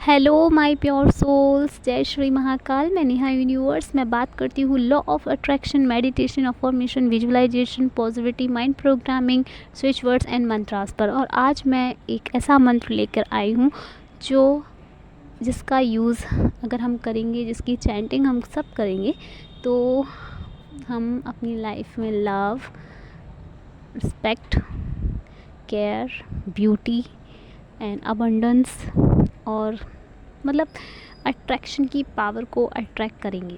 Hello my pure souls, जय श्री महाकाल। मैं Neha universe में बात करती हूँ law of attraction, meditation, affirmation, visualisation, positivity, mind programming, switch words and mantras पर। और आज मैं एक ऐसा मंत्र लेकर आई हूँ जिसका यूज़ अगर हम करेंगे, जिसकी चैंटिंग हम सब करेंगे, तो हम अपनी लाइफ में love, respect, care, beauty and abundance और मतलब अट्रैक्शन की पावर को अट्रैक्ट करेंगे।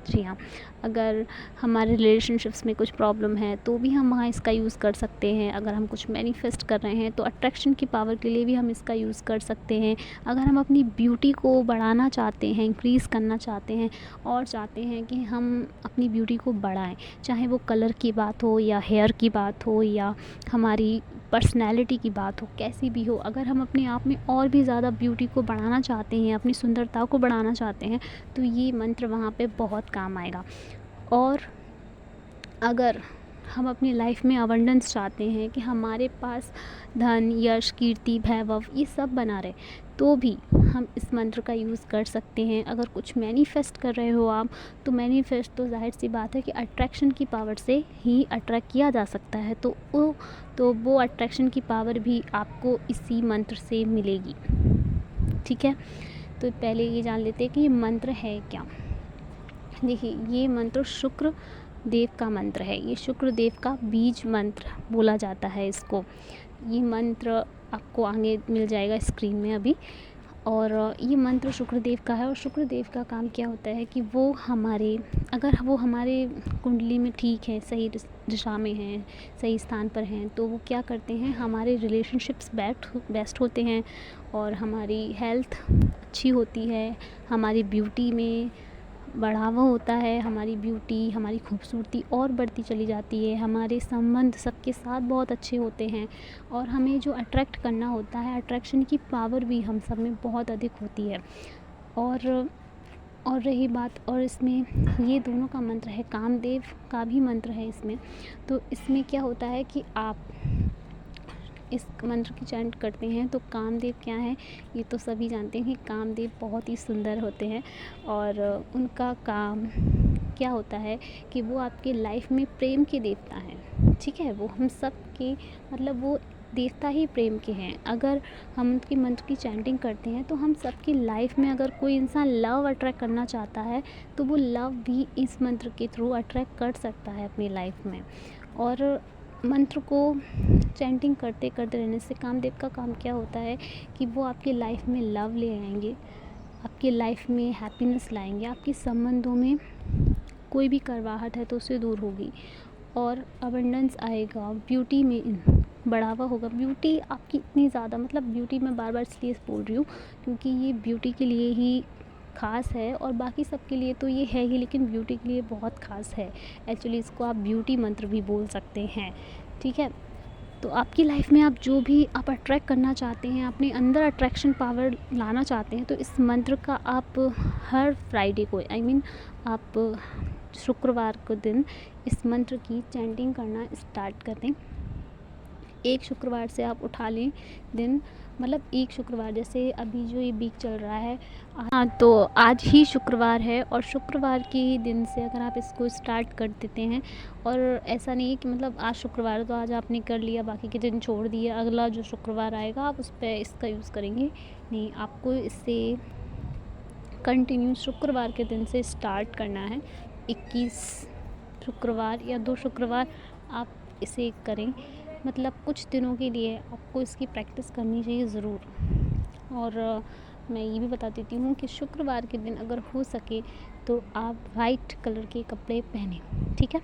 जी हाँ, अगर हमारे रिलेशनशिप्स में कुछ प्रॉब्लम है तो भी हम वहाँ इसका यूज़ कर सकते हैं। अगर हम कुछ मैनिफेस्ट कर रहे हैं तो अट्रैक्शन की पावर के लिए भी हम इसका यूज़ कर सकते हैं। अगर हम अपनी ब्यूटी को बढ़ाना चाहते हैं, इंक्रीज़ करना चाहते हैं और चाहते हैं कि हम अपनी ब्यूटी को बढ़ाएं, चाहे वो कलर की बात हो या हेयर की बात हो या हमारी पर्सनैलिटी की बात हो, कैसी भी हो, अगर हम अपने आप में और भी ज़्यादा ब्यूटी को बढ़ाना चाहते हैं, अपनी सुंदरता को बढ़ाना चाहते हैं, तो ये मंत्र वहाँ पे बहुत काम आएगा। और अगर हम अपनी लाइफ में अबंडेंस चाहते हैं कि हमारे पास धन, यश, कीर्ति, वैभव ये सब बना रहे, तो भी हम इस मंत्र का यूज़ कर सकते हैं। अगर कुछ मैनिफेस्ट कर रहे हो आप, तो मैनिफेस्ट तो जाहिर सी बात है कि अट्रैक्शन की पावर से ही अट्रैक्ट किया जा सकता है, तो वो अट्रैक्शन की पावर भी आपको इसी मंत्र से मिलेगी। ठीक है, तो पहले ये जान लेते हैं कि ये मंत्र है क्या। देखिए, ये मंत्र शुक्र देव का मंत्र है। ये शुक्र देव का बीज मंत्र बोला जाता है इसको। ये मंत्र आपको आगे मिल जाएगा स्क्रीन में अभी। और ये मंत्र शुक्रदेव का है। और शुक्रदेव का काम क्या होता है कि अगर वो हमारे कुंडली में ठीक है, सही दिशा में हैं, सही स्थान पर हैं, तो वो क्या करते हैं, हमारे रिलेशनशिप्स बेस्ट होते हैं और हमारी हेल्थ अच्छी होती है, हमारी ब्यूटी में बढ़ावा होता है, हमारी ब्यूटी, हमारी खूबसूरती और बढ़ती चली जाती है, हमारे संबंध सबके साथ बहुत अच्छे होते हैं और हमें जो अट्रैक्ट करना होता है, अट्रैक्शन की पावर भी हम सब में बहुत अधिक होती है। और रही बात, और इसमें ये दोनों का मंत्र है, कामदेव का भी मंत्र है इसमें। तो इसमें क्या होता है कि आप इस मंत्र की चैंट करते हैं तो कामदेव क्या है, ये तो सभी जानते हैं कि कामदेव बहुत ही सुंदर होते हैं और उनका काम क्या होता है कि वो आपके लाइफ में प्रेम के देवता हैं। ठीक है, वो हम सब के मतलब वो देवता ही प्रेम के हैं। अगर हम उनकी मंत्र की चैंटिंग करते हैं तो हम सबकी लाइफ में अगर कोई इंसान लव अट्रैक्ट करना चाहता है तो वो लव भी इस मंत्र के थ्रू अट्रैक्ट कर सकता है अपनी लाइफ में। और मंत्र को चैंटिंग करते करते रहने से कामदेव का काम क्या होता है कि वो आपकी लाइफ में लव ले आएंगे, आपकी लाइफ में हैप्पीनेस लाएंगे, आपके संबंधों में कोई भी करवाहट है तो उससे दूर होगी और अबंडेंस आएगा, ब्यूटी में बढ़ावा होगा। ब्यूटी आपकी इतनी ज़्यादा, मतलब ब्यूटी मैं बार बार इसलिए बोल रही हूँ क्योंकि ये ब्यूटी के लिए ही ख़ास है और बाकी सब के लिए तो ये है ही, लेकिन ब्यूटी के लिए बहुत ख़ास है। एक्चुअली इसको आप ब्यूटी मंत्र भी बोल सकते हैं। ठीक है, तो आपकी लाइफ में आप जो भी आप अट्रैक्ट करना चाहते हैं, अपने अंदर अट्रैक्शन पावर लाना चाहते हैं, तो इस मंत्र का आप हर फ्राइडे को आप शुक्रवार को दिन इस मंत्र की चैंटिंग करना स्टार्ट कर दें। एक शुक्रवार से आप उठा लें दिन, मतलब एक शुक्रवार, जैसे अभी जो ये वीक चल रहा है, हाँ, तो आज ही शुक्रवार है और शुक्रवार के दिन से अगर आप इसको स्टार्ट कर देते हैं, और ऐसा नहीं है कि मतलब आज शुक्रवार है तो आज आपने कर लिया, बाकी के दिन छोड़ दिए, अगला जो शुक्रवार आएगा आप उस पर इसका यूज़ करेंगे। नहीं, आपको इससे कंटिन्यू शुक्रवार के दिन से स्टार्ट करना है। 21 शुक्रवार या 2 शुक्रवार आप इसे करें, मतलब कुछ दिनों के लिए आपको इसकी प्रैक्टिस करनी चाहिए ज़रूर। और मैं ये भी बता देती हूँ कि शुक्रवार के दिन अगर हो सके तो आप वाइट कलर के कपड़े पहने। ठीक है,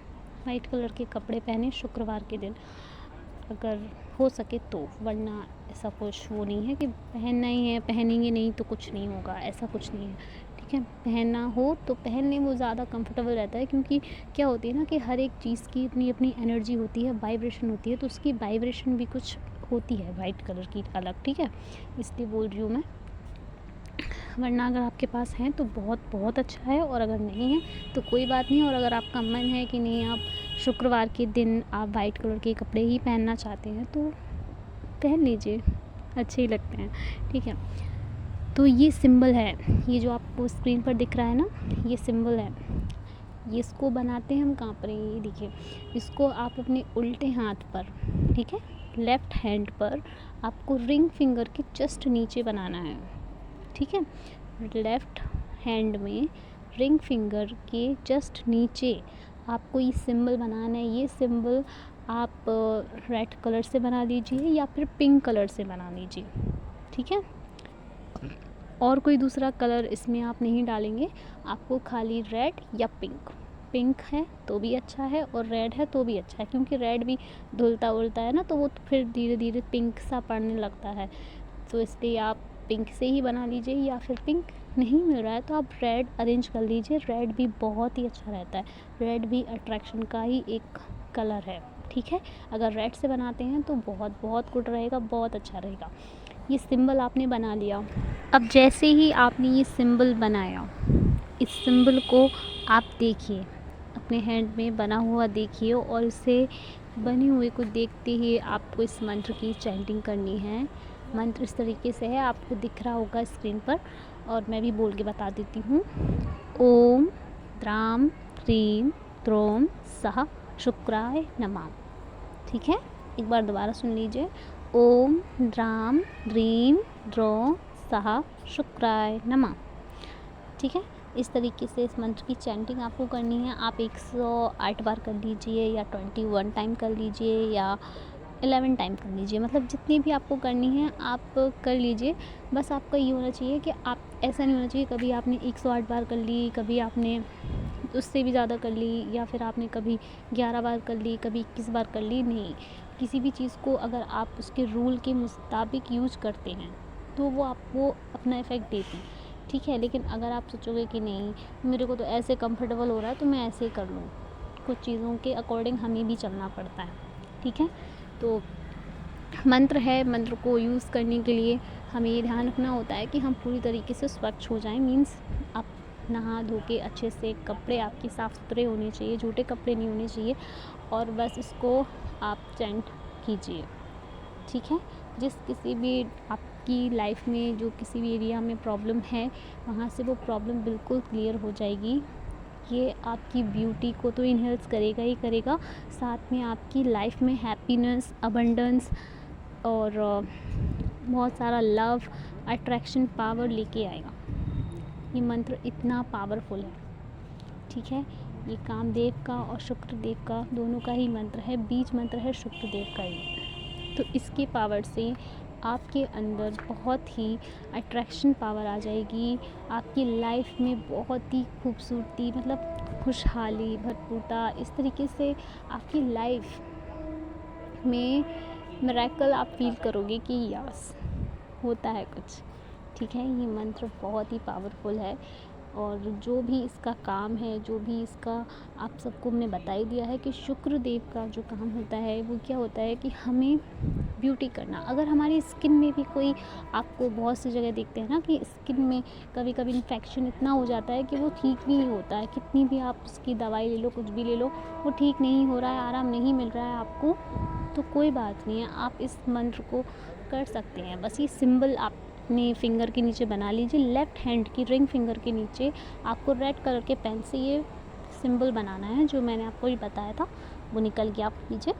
वाइट कलर के कपड़े पहने शुक्रवार के दिन अगर हो सके तो, वरना ऐसा कुछ वो नहीं है कि पहनना ही है, पहनेंगे नहीं तो कुछ नहीं होगा, ऐसा कुछ नहीं है। ठीक है, पहनना हो तो पहनने वो ज़्यादा कंफर्टेबल रहता है, क्योंकि क्या होती है ना कि हर एक चीज़ की अपनी अपनी एनर्जी होती है, वाइब्रेशन होती है, तो उसकी वाइब्रेशन भी कुछ होती है वाइट कलर की अलग। ठीक है, इसलिए बोल रही हूँ मैं, वरना अगर आपके पास हैं तो बहुत बहुत अच्छा है, और अगर नहीं है तो कोई बात नहीं। और अगर आपका मन है कि नहीं, आप शुक्रवार के दिन आप वाइट कलर के कपड़े ही पहनना चाहते हैं तो पहन लीजिए, अच्छे ही लगते हैं। ठीक है, तो ये सिंबल है, ये जो आपको स्क्रीन पर दिख रहा है ना, ये सिंबल है। ये इसको बनाते हैं हम कहाँ पर, ये देखिए, इसको आप अपने उल्टे हाथ पर, ठीक है, लेफ़्ट हैंड पर आपको रिंग फिंगर के जस्ट नीचे बनाना है, ठीक है। लेफ़्ट हैंड में रिंग फिंगर के जस्ट नीचे आपको ये सिंबल बनाना है। ये सिंबल आप रेड कलर से बना लीजिए या फिर पिंक कलर से बना लीजिए, ठीक है। और कोई दूसरा कलर इसमें आप नहीं डालेंगे, आपको खाली रेड या पिंक है तो भी अच्छा है और रेड है तो भी अच्छा है, क्योंकि रेड भी धुलता उलता है ना, तो वो फिर धीरे धीरे पिंक सा पड़ने लगता है। तो इसलिए आप पिंक से ही बना लीजिए, या फिर पिंक नहीं मिल रहा है तो आप रेड अरेंज कर लीजिए। रेड भी बहुत ही अच्छा रहता है, रेड भी अट्रैक्शन का ही एक कलर है, ठीक है। अगर रेड से बनाते हैं तो बहुत बहुत गुड रहेगा, बहुत अच्छा रहेगा। ये सिंबल आपने बना लिया। अब जैसे ही आपने ये सिंबल बनाया, इस सिंबल को आप देखिए, अपने हैंड में बना हुआ देखिए, और इसे बने हुए को देखते ही आपको इस मंत्र की चैंटिंग करनी है। मंत्र इस तरीके से है, आपको दिख रहा होगा स्क्रीन पर, और मैं भी बोल के बता देती हूँ। ओम द्राम ह्रीम त्रोम सह शुक्राय नमः, ठीक है। एक बार दोबारा सुन लीजिए। ओम द्राम ह्रीम द्रोम सह शुक्राय नमः, ठीक है। इस तरीके से इस मंत्र की चैंटिंग आपको करनी है। आप 108 बार कर लीजिए, या 21 टाइम कर लीजिए, या 11 टाइम कर लीजिए, मतलब जितनी भी आपको करनी है आप कर लीजिए। बस आपका ये होना चाहिए कि आप, ऐसा नहीं होना चाहिए कभी आपने 108 बार कर ली, कभी आपने उससे भी ज़्यादा कर ली, या फिर आपने कभी 11 बार कर ली, कभी 21 बार कर ली। नहीं, किसी भी चीज़ को अगर आप उसके रूल के मुताबिक यूज करते हैं तो वो आपको अपना इफ़ेक्ट देती, ठीक है। लेकिन अगर आप सोचोगे कि नहीं, मेरे को तो ऐसे कंफर्टेबल हो रहा है तो मैं ऐसे ही कर लूँ, कुछ चीज़ों के अकॉर्डिंग हमें भी चलना पड़ता है, ठीक है। तो मंत्र है, मंत्र को यूज़ करने के लिए हमें ये ध्यान रखना होता है कि हम पूरी तरीके से स्वच्छ हो जाएं। मीन्स आप नहा धो के अच्छे से, कपड़े आपके साफ़ सुथरे होने चाहिए, झूठे कपड़े नहीं होने चाहिए, और बस इसको आप चैंट कीजिए, ठीक है। जिस किसी भी आपकी लाइफ में जो किसी भी एरिया में प्रॉब्लम है, वहाँ से वो प्रॉब्लम बिल्कुल क्लियर हो जाएगी। ये आपकी ब्यूटी को तो इन्हेंस करेगा ही करेगा, साथ में आपकी लाइफ में हैप्पीनेस, अबंडेंस और बहुत सारा लव, अट्रैक्शन, पावर लेके आएगा। ये मंत्र इतना पावरफुल है, ठीक है। ये कामदेव का और शुक्रदेव का दोनों का ही मंत्र है, बीज मंत्र है शुक्रदेव का ही। तो इसके पावर से आपके अंदर बहुत ही अट्रैक्शन पावर आ जाएगी, आपकी लाइफ में बहुत ही खूबसूरती, मतलब खुशहाली, भरपूरता, इस तरीके से आपकी लाइफ में मिरेकल आप फील करोगे कि यस होता है कुछ, ठीक है। ये मंत्र बहुत ही पावरफुल है, और जो भी इसका काम है, जो भी इसका आप सबको हमने बता ही दिया है कि शुक्रदेव का जो काम होता है वो क्या होता है कि हमें ब्यूटी करना। अगर हमारी स्किन में भी कोई, आपको बहुत सी जगह देखते हैं ना कि स्किन में कभी कभी इन्फेक्शन इतना हो जाता है कि वो ठीक नहीं होता है, कितनी भी आप उसकी दवाई ले लो, कुछ भी ले लो, वो ठीक नहीं हो रहा है, आराम नहीं मिल रहा है आपको, तो कोई बात नहीं है, आप इस मंत्र को कर सकते हैं। बस ये सिंबल आप अपने फिंगर के नीचे बना लीजिए, लेफ़्ट हैंड की रिंग फिंगर के नीचे आपको रेड कलर के पेन से ये सिंबल बनाना है, जो मैंने आपको भी बताया था वो निकल गया, आप लीजिए,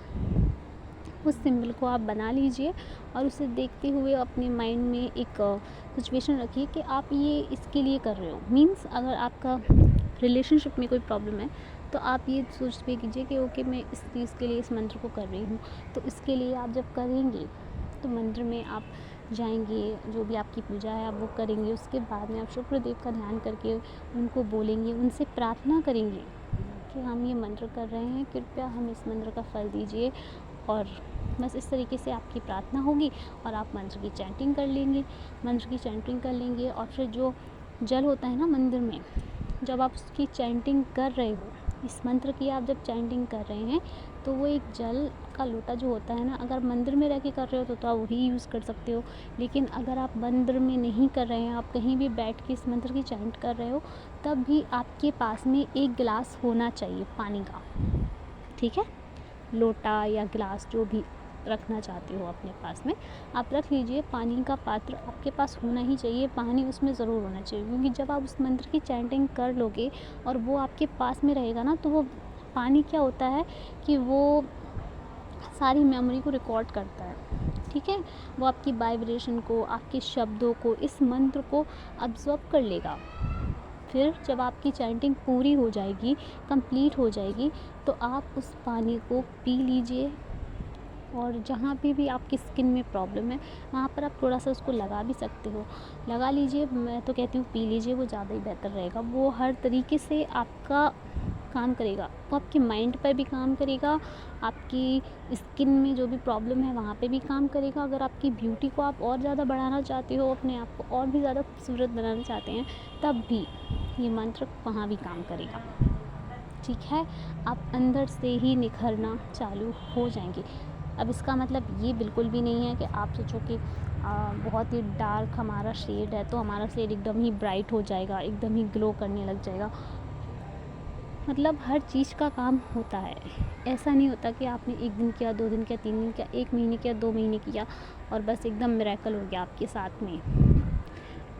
उस सिंबल को आप बना लीजिए, और उसे देखते हुए अपने माइंड में एक सिचुएशन रखिए कि आप ये इसके लिए कर रहे हो। मीन्स अगर आपका रिलेशनशिप में कोई प्रॉब्लम है तो आप ये सोच पे कीजिए कि ओके, मैं इस चीज़ के लिए इस मंत्र को कर रही हूँ। तो इसके लिए आप जब करेंगे तो मंदिर में आप जाएंगे, जो भी आपकी पूजा है आप वो करेंगे, उसके बाद में आप शुक्रदेव का ध्यान करके उनको बोलेंगे, उनसे प्रार्थना करेंगे कि हम ये मंत्र कर रहे हैं, कृपया हम इस मंत्र का फल दीजिए। और बस इस तरीके से आपकी प्रार्थना होगी और आप मंत्र की चैंटिंग कर लेंगे, मंत्र की चैंटिंग कर लेंगे। और फिर जो जल होता है ना मंदिर में, जब आप उसकी चैंटिंग कर रहे हो, इस मंत्र की आप जब चैंटिंग कर रहे हैं, तो वो एक जल का लोटा जो होता है ना, अगर मंदिर में रह के कर रहे हो तो आप वही यूज़ कर सकते हो। लेकिन अगर आप मंदिर में नहीं कर रहे हैं, आप कहीं भी बैठ के इस मंत्र की चैंट कर रहे हो, तब भी आपके पास में एक गिलास होना चाहिए पानी का, ठीक है, लोटा या गिलास जो भी रखना चाहते हो अपने पास में, आप रख लीजिए। पानी का पात्र आपके पास होना ही चाहिए, पानी उसमें ज़रूर होना चाहिए, क्योंकि जब आप उस मंत्र की चैंटिंग कर लोगे और वो आपके पास में रहेगा ना, तो वो पानी क्या होता है कि वो सारी मेमोरी को रिकॉर्ड करता है, ठीक है। वो आपकी वाइब्रेशन को, आपके शब्दों को, इस मंत्र को अब्ज़ॉर्ब कर लेगा। फिर जब आपकी चैंटिंग पूरी हो जाएगी, कंप्लीट हो जाएगी, तो आप उस पानी को पी लीजिए। और जहाँ पे भी आपकी स्किन में प्रॉब्लम है, वहाँ पर आप थोड़ा सा उसको लगा भी सकते हो, लगा लीजिए। मैं तो कहती हूँ पी लीजिए, वो ज़्यादा ही बेहतर रहेगा। वो हर तरीके से आपका काम करेगा, वो आपके माइंड पर भी काम करेगा, आपकी स्किन में जो भी प्रॉब्लम है वहाँ पे भी काम करेगा। अगर आपकी ब्यूटी को आप और ज़्यादा बढ़ाना चाहते हो, अपने आप को और भी ज़्यादा खूबसूरत बनाना चाहते हैं, तब भी ये मंत्र वहाँ भी काम करेगा, ठीक है। आप अंदर से ही निखरना चालू हो जाएंगे। अब इसका मतलब ये बिल्कुल भी नहीं है कि आप सोचो कि बहुत ही डार्क हमारा शेड है तो हमारा शेड एकदम ही ब्राइट हो जाएगा, एकदम ही ग्लो करने लग जाएगा। मतलब हर चीज़ का काम होता है। ऐसा नहीं होता कि आपने 1 दिन किया, 2 दिन किया, 3 दिन किया, 1 महीने किया, 2 महीने किया और बस एकदम मिरेकल हो गया आपके साथ में।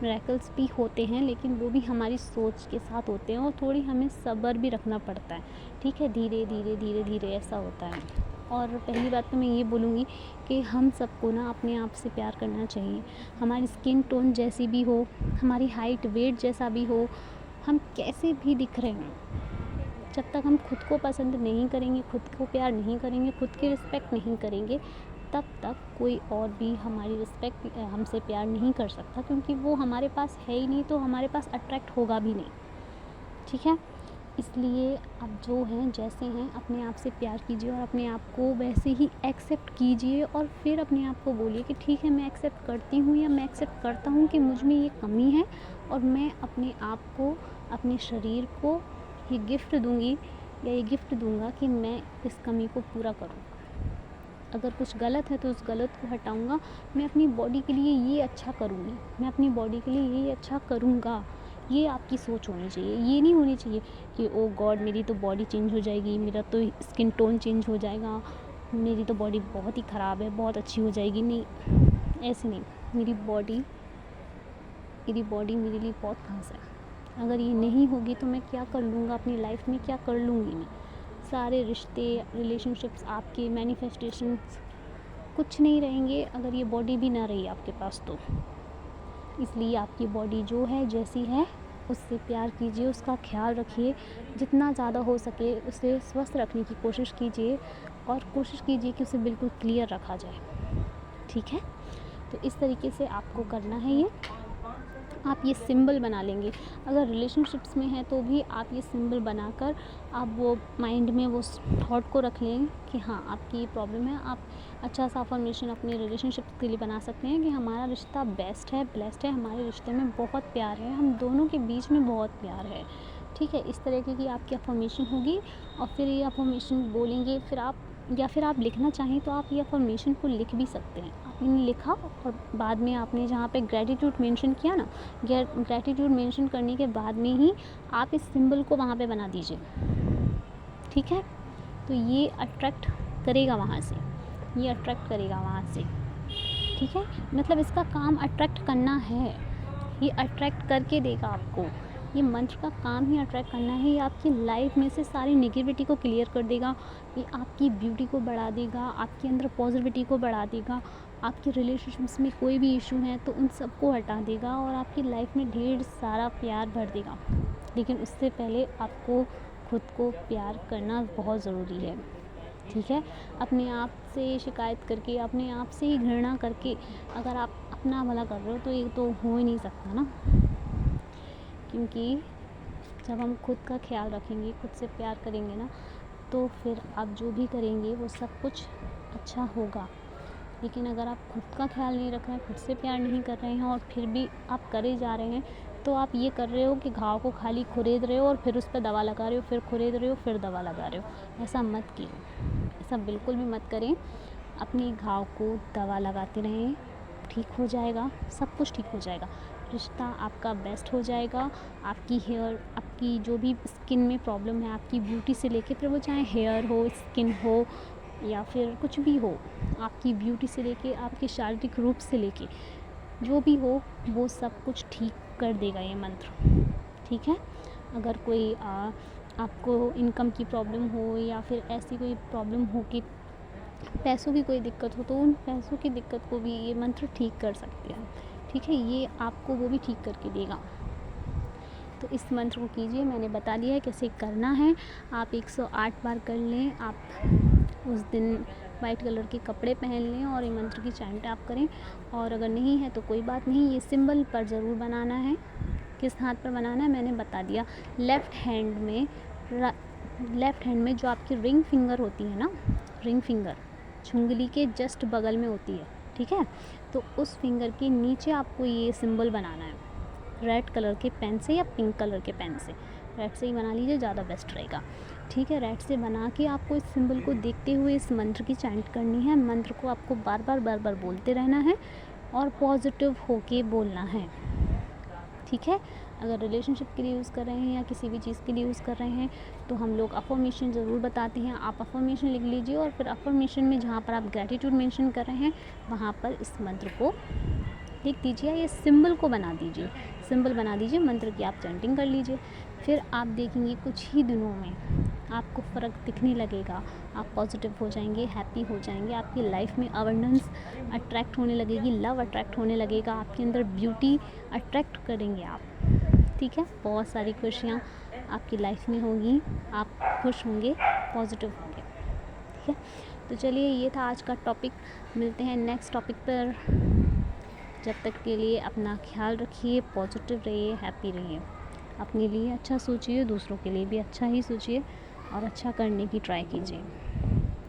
मिरेकल्स भी होते हैं, लेकिन वो भी हमारी सोच के साथ होते हैं और थोड़ी हमें सब्र भी रखना पड़ता है, ठीक है। धीरे धीरे धीरे धीरे ऐसा होता है। और पहली बात तो मैं ये बोलूँगी कि हम सबको ना अपने आप से प्यार करना चाहिए। हमारी स्किन टोन जैसी भी हो, हमारी हाइट वेट जैसा भी हो, हम कैसे भी दिख रहे हैं, जब तक हम खुद को पसंद नहीं करेंगे, खुद को प्यार नहीं करेंगे, खुद की रिस्पेक्ट नहीं करेंगे, तब तक कोई और भी हमारी रिस्पेक्ट हमसे प्यार नहीं कर सकता, क्योंकि वो हमारे पास है ही नहीं, तो हमारे पास अट्रैक्ट होगा भी नहीं, ठीक है। इसलिए आप जो हैं जैसे हैं अपने आप से प्यार कीजिए और अपने आप को वैसे ही एक्सेप्ट कीजिए। और फिर अपने आप को बोलिए कि ठीक है, मैं एक्सेप्ट करती हूँ या मैं एक्सेप्ट करता हूँ कि मुझ में ये कमी है, और मैं अपने आप को, अपने शरीर को ये गिफ्ट दूँगी या ये गिफ्ट दूँगा कि मैं इस कमी को पूरा करूँ। अगर कुछ गलत है तो उस गलत को हटाऊँगा। मैं अपनी बॉडी के लिए ये अच्छा करूँगी, मैं अपनी बॉडी के लिए ये अच्छा करूँगा। ये आपकी सोच होनी चाहिए। ये नहीं होनी चाहिए कि ओ गॉड मेरी तो बॉडी चेंज हो जाएगी, मेरा तो स्किन टोन चेंज हो जाएगा, मेरी तो बॉडी बहुत ही ख़राब है, बहुत अच्छी हो जाएगी। नहीं, ऐसे नहीं। मेरी बॉडी मेरे लिए बहुत ख़ास है। अगर ये नहीं होगी तो मैं क्या कर लूँगा अपनी लाइफ में, क्या कर लूँगी मैं। सारे रिश्ते, रिलेशनशिप्स, आपके मैनिफेस्टेशंस कुछ नहीं रहेंगे अगर ये बॉडी भी ना रही आपके पास तो। इसलिए आपकी बॉडी जो है, जैसी है, उससे प्यार कीजिए, उसका ख्याल रखिए, जितना ज़्यादा हो सके उसे स्वस्थ रखने की कोशिश कीजिए और कोशिश कीजिए कि उसे बिल्कुल क्लियर रखा जाए, ठीक है। तो इस तरीके से आपको करना है ये। आप ये सिंबल बना लेंगे। अगर रिलेशनशिप्स में है तो भी आप ये सिंबल बनाकर आप वो माइंड में वो थॉट को रख लें कि हाँ आपकी ये प्रॉब्लम है। आप अच्छा सा अफर्मेशन अपने रिलेशनशिप के लिए बना सकते हैं कि हमारा रिश्ता बेस्ट है, ब्लेस्ड है, हमारे रिश्ते में बहुत प्यार है, हम दोनों के बीच में बहुत प्यार है, ठीक है। इस तरीके की आपकी अफर्मेशन होगी और फिर ये अफर्मेशन बोलेंगे। फिर आप लिखना चाहें तो आप ये अफर्मेशन को लिख भी सकते हैं। आपने लिखा और बाद में आपने जहाँ पे ग्रैटिट्यूड मेंशन किया ना, ग्रैटिट्यूड मेंशन करने के बाद में ही आप इस सिंबल को वहाँ पे बना दीजिए, ठीक है। तो ये अट्रैक्ट करेगा वहाँ से, ये अट्रैक्ट करेगा वहाँ से, ठीक है। मतलब इसका काम अट्रैक्ट करना है, ये अट्रैक्ट करके देगा आपको। ये मंत्र का काम ही अट्रैक्ट करना है। ये आपकी लाइफ में से सारी नेगेटिविटी को क्लियर कर देगा, ये आपकी ब्यूटी को बढ़ा देगा, आपके अंदर पॉजिटिविटी को बढ़ा देगा, आपके रिलेशनशिप्स में कोई भी इशू है तो उन सबको हटा देगा और आपकी लाइफ में ढेर सारा प्यार भर देगा। लेकिन उससे पहले आपको खुद को प्यार करना बहुत ज़रूरी है, ठीक है। अपने आप से शिकायत करके, अपने आप से ही घृणा करके अगर आप अपना भला कर रहे हो तो ये तो हो ही नहीं सकता ना। क्योंकि जब हम खुद का ख्याल रखेंगे, खुद से प्यार करेंगे ना, तो फिर आप जो भी करेंगे वो सब कुछ अच्छा होगा। लेकिन अगर आप खुद का ख्याल नहीं रख रहे हैं, खुद से प्यार नहीं कर रहे हैं और फिर भी आप करे जा रहे हैं, तो आप ये कर रहे हो कि घाव को खाली खुरेद रहे हो और फिर उस पर दवा लगा रहे हो, फिर खुरेद रहे हो, फिर दवा लगा रहे हो। ऐसा मत कीजिए, ऐसा बिल्कुल भी मत करें। अपने घाव को दवा लगाते रहें, ठीक हो जाएगा, सब कुछ ठीक हो जाएगा। रिश्ता आपका बेस्ट हो जाएगा। आपकी हेयर, आपकी जो भी स्किन में प्रॉब्लम है, आपकी ब्यूटी से लेके फिर वो चाहे हेयर हो, स्किन हो, या फिर कुछ भी हो, आपकी ब्यूटी से लेके आपके शारीरिक रूप से लेके जो भी हो वो सब कुछ ठीक कर देगा ये मंत्र। ठीक है। अगर कोई आपको इनकम की प्रॉब्लम हो या फिर ऐसी कोई प्रॉब्लम हो कि पैसों की कोई दिक्कत हो, तो उन पैसों की दिक्कत को भी ये मंत्र ठीक कर सकते हैं। ठीक है, ये आपको वो भी ठीक करके देगा। तो इस मंत्र को कीजिए, मैंने बता दिया है कैसे करना है। आप 108 बार कर लें। आप उस दिन वाइट कलर के कपड़े पहन लें और ये मंत्र की चैंट आप करें। और अगर नहीं है तो कोई बात नहीं, ये सिंबल पर ज़रूर बनाना है। किस हाथ पर बनाना है मैंने बता दिया। लेफ़्ट हैंड में जो आपकी रिंग फिंगर होती है ना, रिंग फिंगर उंगली के जस्ट बगल में होती है। ठीक है, तो उस फिंगर के नीचे आपको ये सिंबल बनाना है रेड कलर के पेन से या पिंक कलर के पेन से। रेड से ही बना लीजिए, ज़्यादा बेस्ट रहेगा। ठीक है, रेड से बना के आपको इस सिंबल को देखते हुए इस मंत्र की चैंट करनी है। मंत्र को आपको बार बार बोलते रहना है और पॉजिटिव होके बोलना है। ठीक है, अगर रिलेशनशिप के लिए यूज़ कर रहे हैं या किसी भी चीज़ के लिए यूज़ कर रहे हैं तो हम लोग अफर्मेशन ज़रूर बताते हैं। आप अफर्मेशन लिख लीजिए और फिर अफर्मेशन में जहाँ पर आप ग्रैटिट्यूड मेंशन कर रहे हैं वहाँ पर इस मंत्र को लिख दीजिए। ये सिंबल को बना दीजिए, सिंबल बना दीजिए, मंत्र की आप चैंटिंग कर लीजिए। फिर आप देखेंगे कुछ ही दिनों में आपको फ़र्क दिखने लगेगा। आप पॉजिटिव हो जाएंगे, हैप्पी हो जाएंगे। आपकी लाइफ में अबंडेंस अट्रैक्ट होने लगेगी, लव अट्रैक्ट होने लगेगा। आपके अंदर ब्यूटी अट्रैक्ट करेंगे आप। ठीक है, बहुत सारी खुशियाँ आपकी लाइफ में होंगी, आप खुश होंगे, पॉजिटिव होंगे। ठीक है, तो चलिए ये था आज का टॉपिक। मिलते हैं नेक्स्ट टॉपिक पर। जब तक के लिए अपना ख्याल रखिए, पॉजिटिव रहिए, हैप्पी रहिए। अपने लिए अच्छा सोचिए, दूसरों के लिए भी अच्छा ही सोचिए और अच्छा करने की ट्राई कीजिए।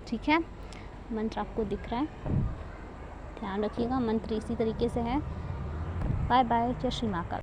ठीक है, मंत्र आपको दिख रहा है, ध्यान रखिएगा। मंत्र इसी तरीके से है। बाय बाय, जय श्री महाकाल।